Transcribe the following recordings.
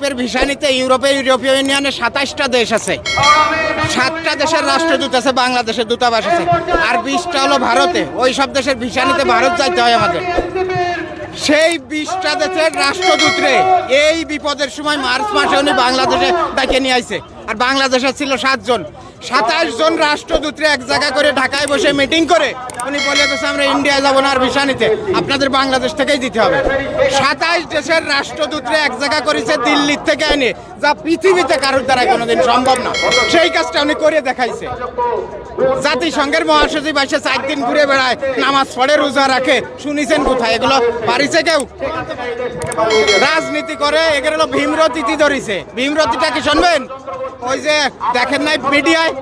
ইউরোপের ভিসা নিতে ইউরোপীয় ইউনিয়নে 27টা দেশ আছে, 7টা দেশের রাষ্ট্রদূত আছে, বাংলাদেশের দূতাবাস আছে, আর 20টা হলো ভারতে। ওই সব দেশের ভিসা নিতে ভারত যাইতে হয় আমাদের। সেই 20টা দেশের রাষ্ট্রদূতরে এই বিপদের সময় মার্চ মাসে উনি বাংলাদেশে ডেকে নিয়ে আইছে। আর বাংলাদেশে ছিল 7 জন, 27 জন রাষ্ট্রদূতরে এক জায়গা করে ঢাকায় বসে মিটিং করে উনি বলে দিয়েছে আমরা ইন্ডিয়া যাবো না আর ভিসা নিতে, আপনাদের বাংলাদেশ থেকেই দিতে হবে। 27 দেশের রাষ্ট্রদূতরে এক জায়গা করেছে দিল্লির থেকে এনে, যা পৃথিবীতে কারোর দ্বারা কোনোদিন সম্ভব না। সেই কাজটা উনি করে দেখাইছে। জাতিসংঘের মহাসচিব এসে 4 দিন ঘুরে বেড়ায়, নামাজ পড়ে, রোজা রাখে, শুনিছেন কোথায়? এগুলো পারিছে কেউ? রাজনীতি করে, এগুলো ভীমরতিতে ধরিছে। ভীমরতিটা কি শুনবেন? ওই যে দেখেন নাই মিডিয়ায়,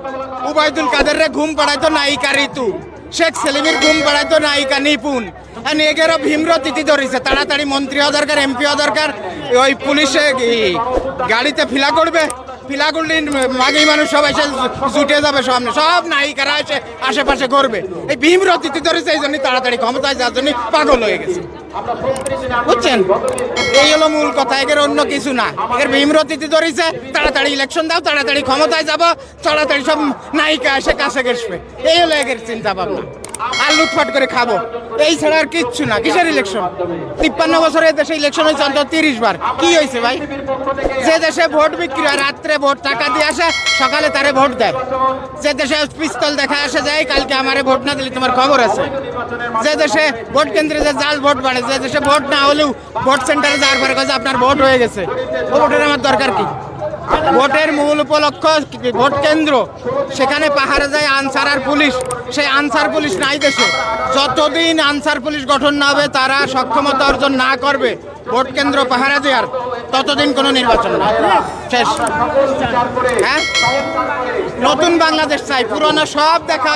উবাইদুল কাদেররে ঘুম পাড়াইতো নায়িকা ঋতু, শেখ সেলিমের ঘুম পাড়াইতো নায়িকা নিপুণ। এগেরও ভীমরতিতে ধরিছে। তাড়াতাড়ি মন্ত্রী হওয়া দরকার, এমপি হওয়া দরকার, ওই পুলিশে গাড়িতে ফিলা করবে, ফিলা করলে মাগি মানুষ সব এসে জুটে যাবে, সামনে সব নায়িকারা এসে আশেপাশে করবে। এই ভীমরতিতে ধরেছে, এই জন্যই তাড়াতাড়ি ক্ষমতায় যাওয়ার জন্য পাগল হয়ে গেছে, বুঝছেন? এই হলো মূল কথা, এর অন্য কিছু না। এর ভীমরতিতে ধরেছে, তাড়াতাড়ি ইলেকশন দাও, তাড়াতাড়ি ক্ষমতায় যাব, তাড়াতাড়ি সব নায়িকা এসে কাছে ঘেসবে। এই হলো এর চিন্তা ভাবনা। আর লুটপাট করে খাবো, এই ছাড়া আর কিচ্ছু না। কিসের ইলেকশন? 53 বছরে দেশে ইলেকশন হয়েছে অন্তত 30 বার। কি হয়েছে ভাই? যে দেশে ভোট বিক্রি হয়, রাত্রে ভোট টাকা দিয়ে আসে, সকালে তারে ভোট দেয়। যে দেশে পিস্তল দেখা আসে যায়, কালকে আমারে ভোট না দিলে তোমার খবর আছে। যে দেশে ভোট কেন্দ্রে যে জাল ভোট বাড়ে, যে দেশে ভোট না হলেও ভোট সেন্টারে যাওয়ার পরে কাছে আপনার ভোট হয়ে গেছে, ও ভোটের আমার দরকার কি? ভোটের মূল উপলক্ষ ভোট কেন্দ্র, সেখানে পাহাড়ে যায় আনসার আর পুলিশ। সেই আনসার পুলিশ নাই দেশে। যতদিন আনসার পুলিশ গঠন না হবে, তারা সক্ষমতা অর্জন না করবে ভোট কেন্দ্র পাহারা দেওয়ার, ততদিন কোনো নির্বাচন না, শেষ। হ্যাঁ, নতুন বাংলাদেশ চাই, পুরোনো সব দেখা